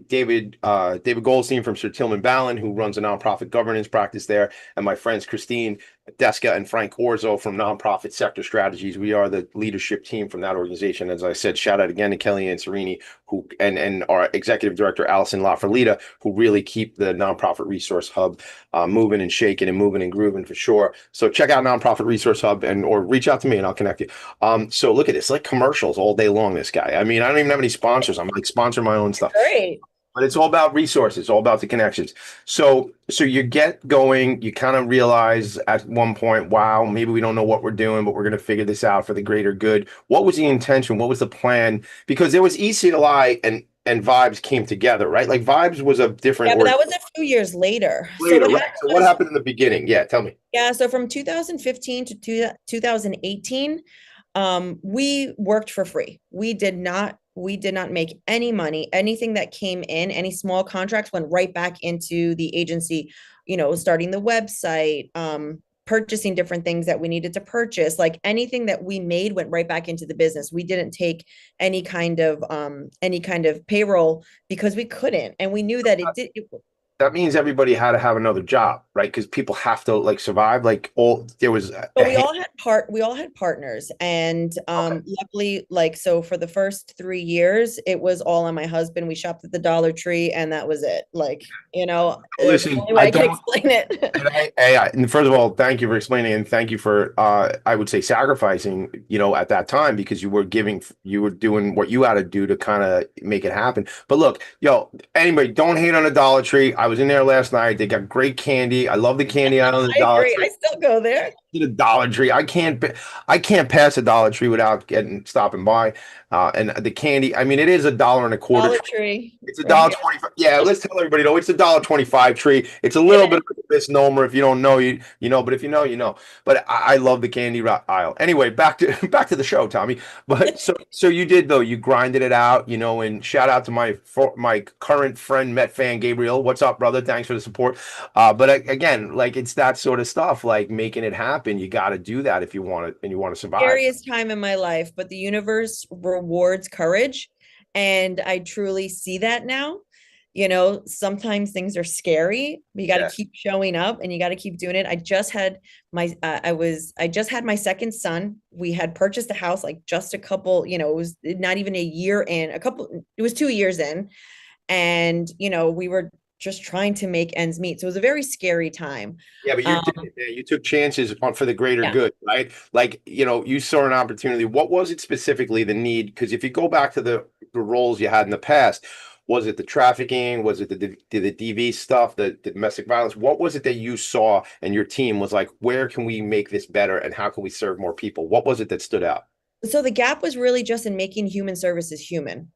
David Goldstein from Sir Tillman Ballin, who runs a nonprofit governance practice there, and my friends Christine Deska and Frank Orzo from Nonprofit Sector Strategies. We are the leadership team from that organization. As I said, shout out again to Kelly and Serini, who and our executive director Allison LaFerlita, who really keep the Nonprofit Resource Hub moving and shaking and moving and grooving for sure. So check out Nonprofit Resource Hub or reach out to me and I'll connect you. So look at this, like commercials all day long. This guy. I mean, I don't even have any sponsors. I'm like sponsoring my own stuff. Great. But it's all about resources, all about the connections. So you get going, you kind of realize at one point, wow, maybe we don't know what we're doing, but we're going to figure this out for the greater good. What was the intention? What was the plan? Because there was ECLI and Vibes came together, right? Like Vibes was a different. Yeah, but that was a few years later. So what happened in the beginning? Yeah, tell me. Yeah, so from 2015 to 2018, we worked for free. We did not make any money. Anything that came in, any small contracts went right back into the agency, starting the website, purchasing different things that we needed to purchase. Like anything that we made went right back into the business. We didn't take any kind of payroll because we couldn't. And we knew that that means everybody had to have another job, right? Because people have to like survive. Like we all had partners, and luckily, so for the first 3 years, it was all on my husband. We shopped at the Dollar Tree, and that was it. Listen, I can explain it. And first of all, thank you for explaining, and thank you for I would say sacrificing, at that time, because you were doing what you had to do to kind of make it happen. But look, anybody, don't hate on the Dollar Tree. I was in there last night. They got great candy. I love the candy out of the Dollar Tree. I still go there. The Dollar Tree. I can't pass a Dollar Tree without stopping by. And the candy. I mean, it is $1.25. Dollar Tree. It's $1.25. Yeah, let's tell everybody. It's a $1.25 tree. It's a little bit of a misnomer. If you don't know, you know. But if you know, you know. But I love the candy aisle. Anyway, back to the show, Tommy. But so you did though. You grinded it out, and shout out to my current friend Met fan Gabriel. What's up, brother? Thanks for the support. But again, it's that sort of stuff, like making it happen. You got to do that if you want it and you want to survive. Scariest time in my life, but the universe rewards courage, and I truly see that now. Sometimes things are scary, but you got to keep showing up and you got to keep doing it. I just had my second son. We had purchased a house just a couple, it was not even a year in, it was 2 years in, and we were just trying to make ends meet. So it was a very scary time. Yeah, but you took chances for the greater good, right? You saw an opportunity. What was it specifically, the need? Because if you go back to the roles you had in the past, was it the trafficking? Was it the DV stuff, the domestic violence? What was it that you saw and your team was like, where can we make this better and how can we serve more people? What was it that stood out? So the gap was really just in making human services human.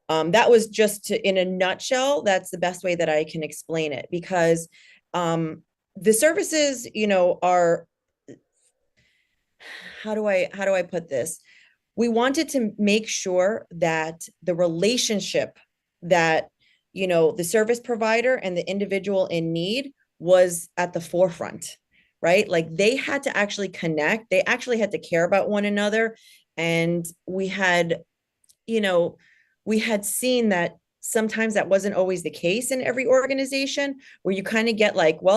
That was just in a nutshell. That's the best way that I can explain it, because the services, are, how do I put this? We wanted to make sure that the relationship that, the service provider and the individual in need was at the forefront, right? They had to actually connect. They actually had to care about one another. And we had seen that sometimes that wasn't always the case in every organization, where you kind of get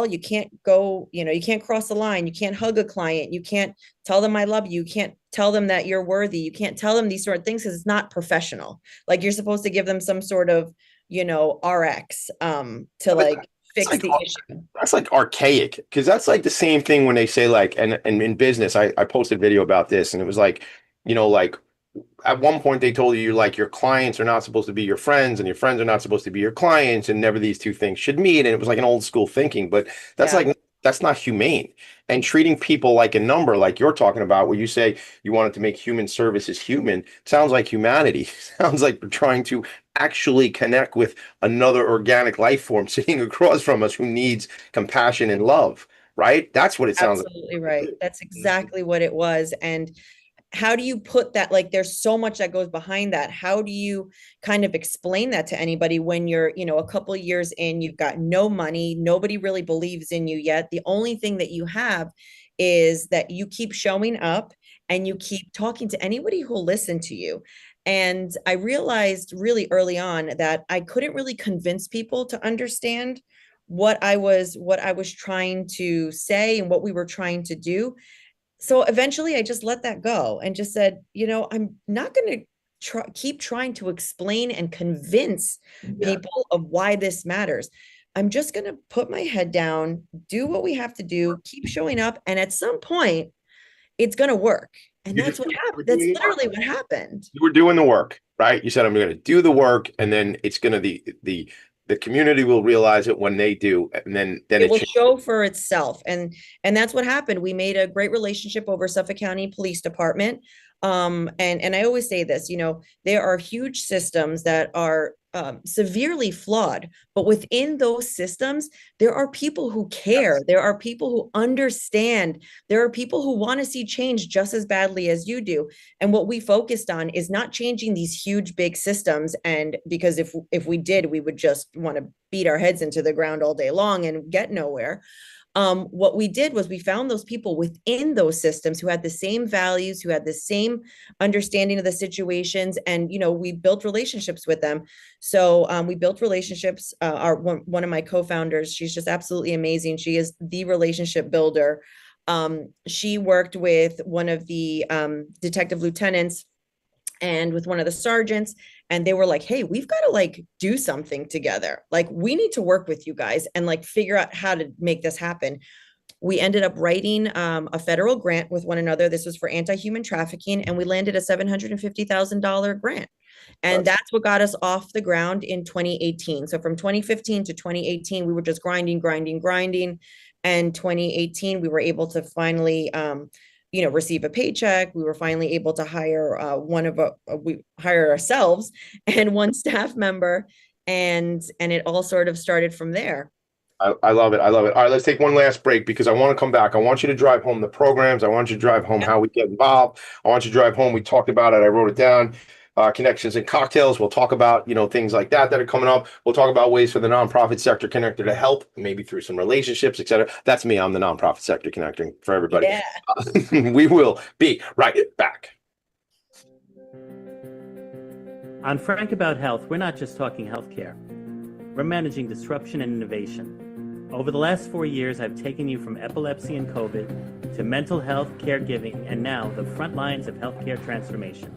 you can't go, you can't cross the line. You can't hug a client. You can't tell them I love you. You can't tell them that you're worthy. You can't tell them these sort of things because it's not professional. You're supposed to give them some sort of, RX to fix the issue. That's archaic, because that's the same thing when they say and in business, I posted a video about this, and it was at one point they told you like your clients are not supposed to be your friends and your friends are not supposed to be your clients and never these two things should meet. And it was like an old school thinking, but that's Yeah. like, that's not humane. And treating people like a number, like you're talking about, where you say you wanted to make human services human, sounds like humanity. Sounds like we're trying to actually connect with another organic life form sitting across from us who needs compassion and love, right? That's what it sounds like. Absolutely right. That's exactly what it was. And how do you put that, like there's so much that goes behind that. How do you kind of explain that to anybody when you're, a couple of years in, you've got no money, nobody really believes in you yet. The only thing that you have is that you keep showing up and you keep talking to anybody who'll listen to you. And I realized really early on that I couldn't really convince people to understand what I was trying to say and what we were trying to do. So eventually I just let that go and just said, I'm not going to keep trying to explain and convince people of why this matters. I'm just going to put my head down, do what we have to do, keep showing up. And at some point it's going to work. And that's what happened. That's literally what happened. You were doing the work, right? You said, I'm going to do the work. And then it's going to, the community will realize it when they do, and then it will show for itself. And that's what happened. We made a great relationship over Suffolk County Police Department. And I always say this, there are huge systems that are severely flawed, but within those systems, there are people who care. There are people who understand. There are people who want to see change just as badly as you do. And what we focused on is not changing these huge, big systems. And because if we did, we would just want to beat our heads into the ground all day long and get nowhere. What we did was we found those people within those systems who had the same values, who had the same understanding of the situations, and we built relationships with them. So we built relationships. One of my co-founders, she's just absolutely amazing. She is the relationship builder. She worked with one of the detective lieutenants and with one of the sergeants, and they were like, hey, we've got to do something together. We need to work with you guys and figure out how to make this happen. We ended up writing a federal grant with one another. This was for anti-human trafficking, and we landed a $750,000 grant. And that's what got us off the ground in 2018. So from 2015 to 2018, we were just grinding. And 2018, we were able to finally receive a paycheck. We were finally able to hire we hired ourselves and one staff member, and it all sort of started from there. I love it. I love it. All right, let's take one last break because I want to come back. I want you to drive home the programs. I want you to drive home how we get involved. I want you to drive home. We talked about it. I wrote it down. Connections and cocktails. We'll talk about, things like that are coming up. We'll talk about ways for the nonprofit sector connector to help, maybe through some relationships, etc. That's me. I'm the nonprofit sector connecting for everybody. Yeah. We will be right back. On Frank About Health, we're not just talking healthcare. We're managing disruption and innovation. Over the last 4 years, I've taken you from epilepsy and COVID to mental health, caregiving, and now the front lines of healthcare transformation.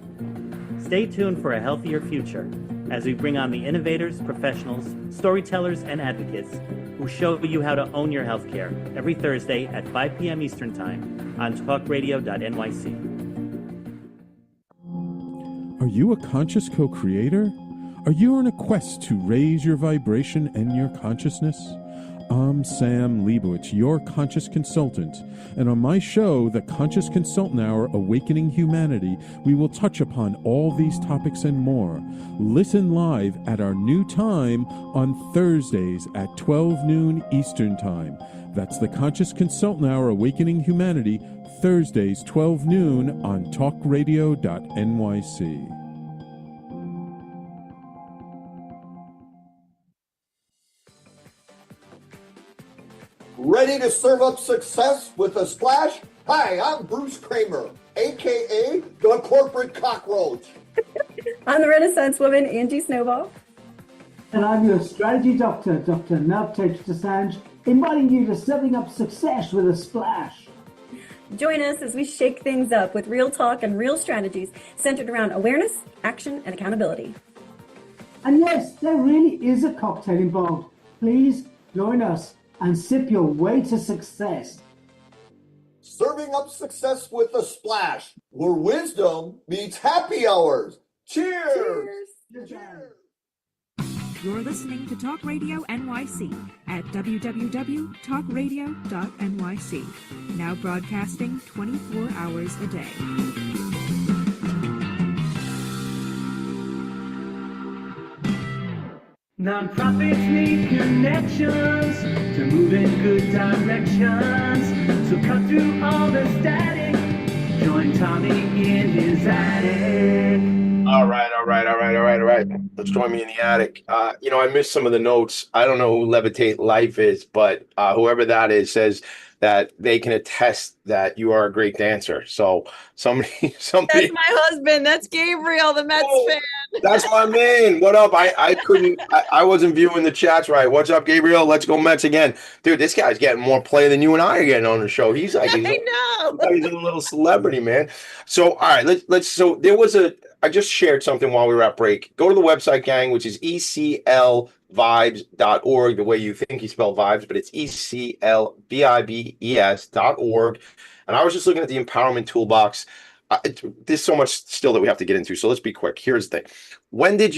Stay tuned for a healthier future as we bring on the innovators, professionals, storytellers, and advocates who show you how to own your healthcare every Thursday at 5 p.m. Eastern Time on talkradio.nyc. Are you a conscious co-creator? Are you on a quest to raise your vibration and your consciousness? I'm Sam Leibowitz, your conscious consultant, and on my show, The Conscious Consultant Hour, Awakening Humanity, we will touch upon all these topics and more. Listen live at our new time on Thursdays at 12 noon Eastern Time. That's The Conscious Consultant Hour, Awakening Humanity, Thursdays, 12 noon on talkradio.nyc. Ready to serve up success with a splash? Hi, I'm Bruce Kramer, a.k.a. the Corporate Cockroach. I'm the Renaissance woman, Angie Snowball. And I'm your strategy doctor, Dr. Navtesh Desange, inviting you to serving up success with a splash. Join us as we shake things up with real talk and real strategies centered around awareness, action, and accountability. And yes, there really is a cocktail involved. Please join us and sip your way to success. serving up success with a splash, where wisdom meets happy hours. Cheers! Cheers! You're listening to Talk Radio NYC at www.talkradio.nyc. Now broadcasting 24 hours a day. Nonprofits need connections to move in good directions. So cut through all the static. Join Tommy in his attic. All right. Let's join me in the attic. I missed some of the notes. I don't know who Levitate Life is, but whoever that is says that they can attest that you are a great dancer. So somebody. That's my husband. That's Gabriel, the Mets fan. That's my man. What up? I wasn't viewing the chats right. What's up, Gabriel? Let's go Mets again. Dude, this guy's getting more play than you and I are getting on the show. He's like, he's a little celebrity, man. So, all right, so there was I just shared something while we were at break. Go to the website, gang, which is ECLVibes.org, the way you think you spell vibes, but it's ECLVIBES.org. And I was just looking at the empowerment toolbox. There's so much still that we have to get into, so let's be quick. Here's the thing. When did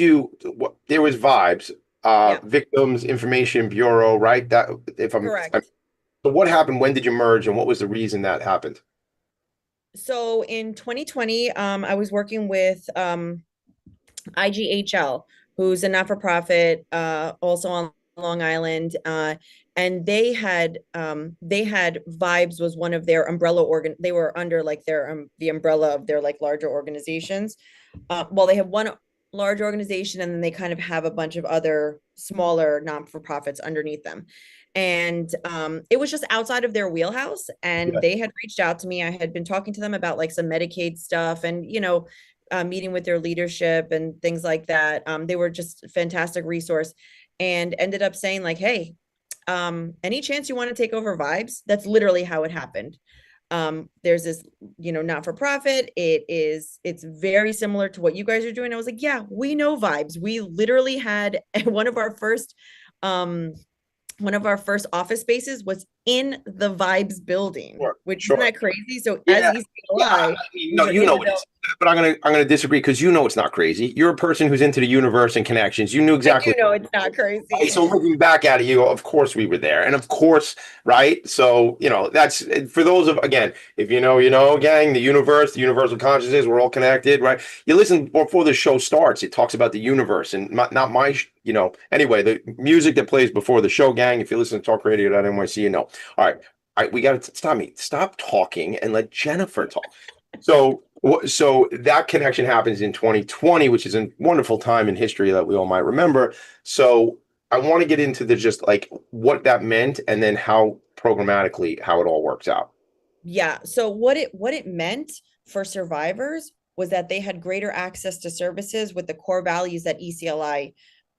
there was VIBES, Victims Information Bureau, right? That correct. So what happened? When did you merge, and what was the reason that happened? So in 2020, I was working with IGHL, who's a not-for-profit, also on Long Island, and they had VIBES was one of their umbrella they were under like their the umbrella of their like larger organizations. They have one large organization, and then they kind of have a bunch of other smaller non-for-profits underneath them. And it was just outside of their wheelhouse, and they had reached out to me. I had been talking to them about like some Medicaid stuff, and meeting with their leadership and things like that. They were just a fantastic resource, and ended up saying like, hey, any chance you want to take over VIBES? That's literally how it happened. There's this, not-for-profit. It's very similar to what you guys are doing. I was like, yeah, we know VIBES. We literally had one of our first office spaces was in the VIBES building, which isn't that crazy? So as ECLI, it is. But I'm gonna disagree, because it's not crazy. You're a person who's into the universe and connections. You knew exactly. It's not crazy. So looking back at it, of course we were there, and of course, right? So that's for those of, again, if gang, the universe, the universal consciousness, we're all connected, right? You listen before the show starts. It talks about the universe, and not my. Anyway, the music that plays before the show, gang. If you listen to talkradio.nyc, All right, we got to stop talking and let Jennifer talk. So that connection happens in 2020, which is a wonderful time in history that we all might remember. So I want to get into just like what that meant, and then how programmatically how it all works out. Yeah. So what it meant for survivors was that they had greater access to services with the core values that ECLI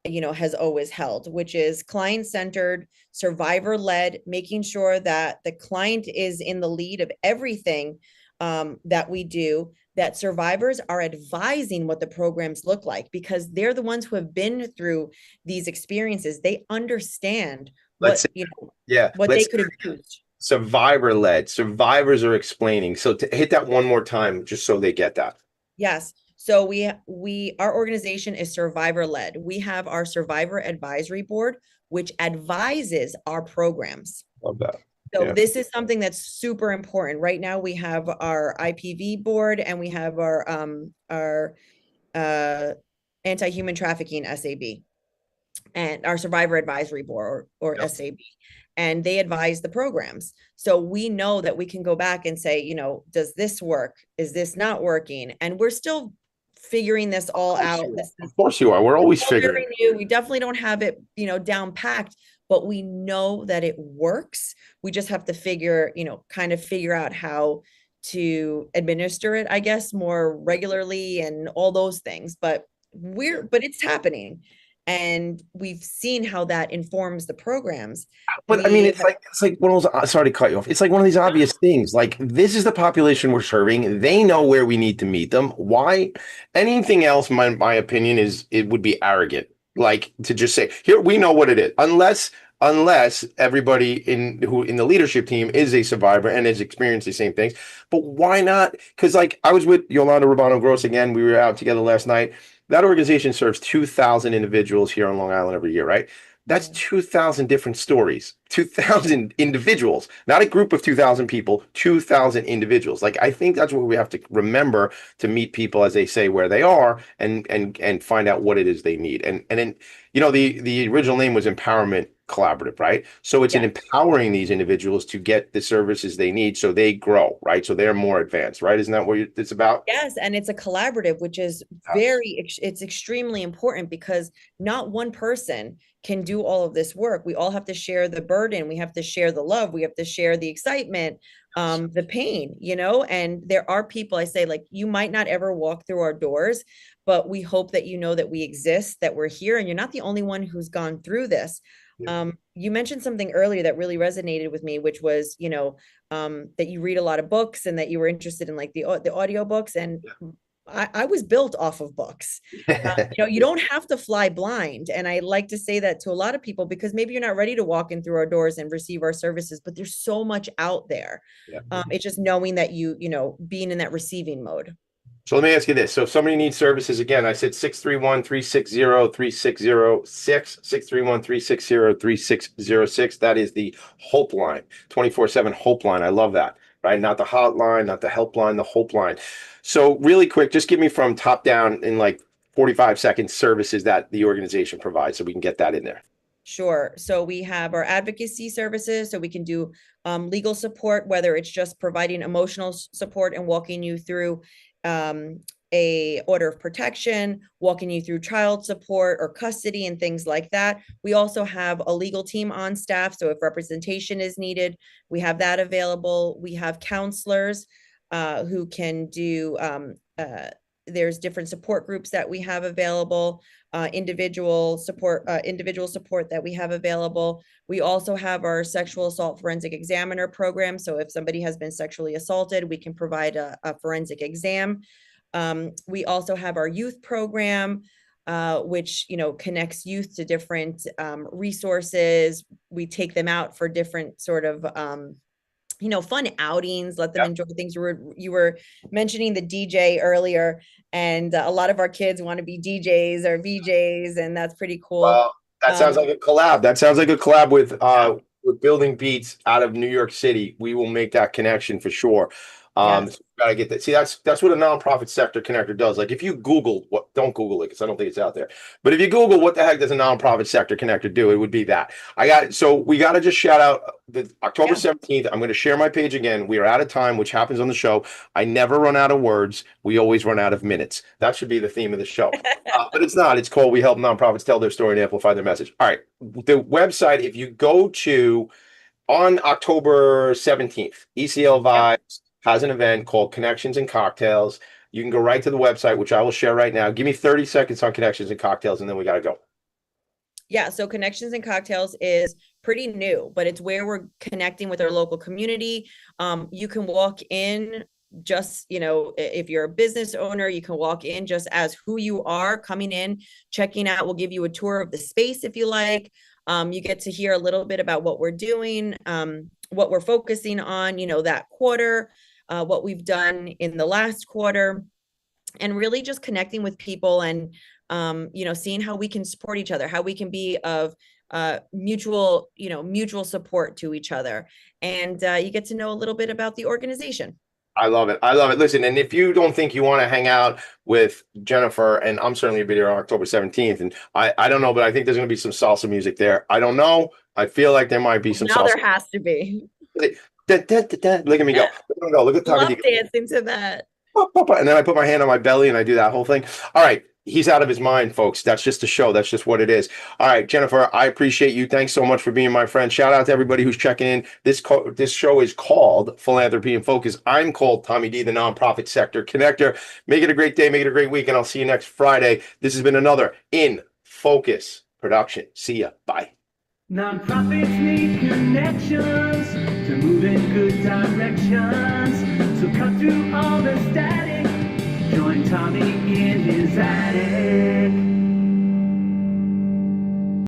has always held, which is client-centered, survivor-led, making sure that the client is in the lead of everything that we do, that survivors are advising what the programs look like, because they're the ones who have been through these experiences. They understand what they could have used. Survivor-led. Survivors are explaining. So to hit that one more time, just so they get that. Yes. So our organization is survivor-led. We have our Survivor Advisory Board, which advises our programs. Love that. So this is something that's super important. Right now we have our IPV board, and we have our anti-human trafficking SAB, and our Survivor Advisory Board or SAB, and they advise the programs. So we know that we can go back and say, does this work? Is this not working? And we're still figuring this all out. Of course you are. We're always figuring. We definitely don't have it, down packed, but we know that it works. We just have to figure out how to administer it, I guess, more regularly and all those things. But it's happening. And we've seen how that informs the programs. But it's like one of those, sorry to cut you off. It's like one of these obvious things. Like, this is the population we're serving. They know where we need to meet them. Why? Anything else, my opinion, it would be arrogant. Like, to just say, here, we know what it is. Unless unless everybody in the leadership team is a survivor and has experienced the same things. But why not? Because like I was with Yolanda Urbano Gross again. We were out together last night. That organization serves 2,000 individuals here on Long Island every year, right? That's 2,000 different stories, 2,000 individuals, not a group of 2,000 people, 2,000 individuals. Like, I think that's what we have to remember to meet people as they say where they are and find out what it is they need. And then, the original name was Empowerment Collaborative, right? So it's in empowering these individuals to get the services they need so they grow, right? So they're more advanced, right? Isn't that what it's about? Yes, and it's a collaborative, which is it's extremely important because not one person can do all of this work. We all have to share the burden. We have to share the love. We have to share the excitement, the pain, and there are people, I say, like, you might not ever walk through our doors, but we hope that you know that we exist, that we're here, and you're not the only one who's gone through this. You mentioned something earlier that really resonated with me, which was, that you read a lot of books and that you were interested in like the audio books. And I was built off of books. You don't have to fly blind. And I like to say that to a lot of people because maybe you're not ready to walk in through our doors and receive our services, but there's so much out there. It's just knowing that being in that receiving mode. So let me ask you this. So if somebody needs services, again, I said 631-360-3606, 631-360-3606. That is the Hope Line, 24/7 Hope Line. I love that, right? Not the hotline, not the helpline, the Hope Line. So really quick, just give me from top down in like 45 seconds services that the organization provides so we can get that in there. Sure. So we have our advocacy services. So we can do legal support, whether it's just providing emotional support and walking you through a order of protection, walking you through child support or custody and things like that. We also have a legal team on staff. So if representation is needed, we have that available. We have counselors who can do, there's different support groups that we have available, individual support that we have available. We also have our sexual assault forensic examiner program. So if somebody has been sexually assaulted, we can provide a forensic exam. We also have our youth program, which, connects youth to different resources. We take them out for different sort of fun outings, let them enjoy things. You were mentioning the DJ earlier, and a lot of our kids want to be DJs or VJs, and that's pretty cool. Well, that sounds like a collab. That sounds like a collab with Building Beats out of New York City. We will make that connection for sure. So gotta get that. See, that's what a nonprofit sector connector does. Like if you Google don't Google it because I don't think it's out there. But if you Google what the heck does a nonprofit sector connector do, it would be that. So we got to just shout out the October 17th. I'm going to share my page again. We are out of time, which happens on the show. I never run out of words. We always run out of minutes. That should be the theme of the show. But it's not. It's called We Help Nonprofits Tell Their Story and Amplify Their Message. All right. The website, if you go to on October 17th, ECL-VIBES has an event called Connections and Cocktails. You can go right to the website, which I will share right now. Give me 30 seconds on Connections and Cocktails, and then we got to go. Yeah, so Connections and Cocktails is pretty new, but it's where we're connecting with our local community. You can walk in just, if you're a business owner, you can walk in just as who you are, coming in, checking out. We'll give you a tour of the space if you like. You get to hear a little bit about what we're doing, what we're focusing on, that quarter, what we've done in the last quarter, and really just connecting with people and, seeing how we can support each other, how we can be of mutual support to each other. And you get to know a little bit about the organization. I love it. I love it. Listen, and if you don't think you want to hang out with Jennifer, and I'm certainly going to be there on October 17th, and I don't know, but I think there's going to be some salsa music there. I don't know. I feel like there might be some salsa. There has to be. Look at me go. Look at Love dancing to that. And then I put my hand on my belly and I do that whole thing. All right. He's out of his mind, folks. That's just a show. That's just what it is. All right, Jennifer, I appreciate you. Thanks so much for being my friend. Shout out to everybody who's checking in. This show is called Philanthropy and Focus. I'm called Tommy D, the Nonprofit Sector Connector. Make it a great day. Make it a great week. And I'll see you next Friday. This has been another In Focus production. See ya. Bye. Nonprofits need connections to move in good directions. So cut through all the static. Join Tommy in his attic.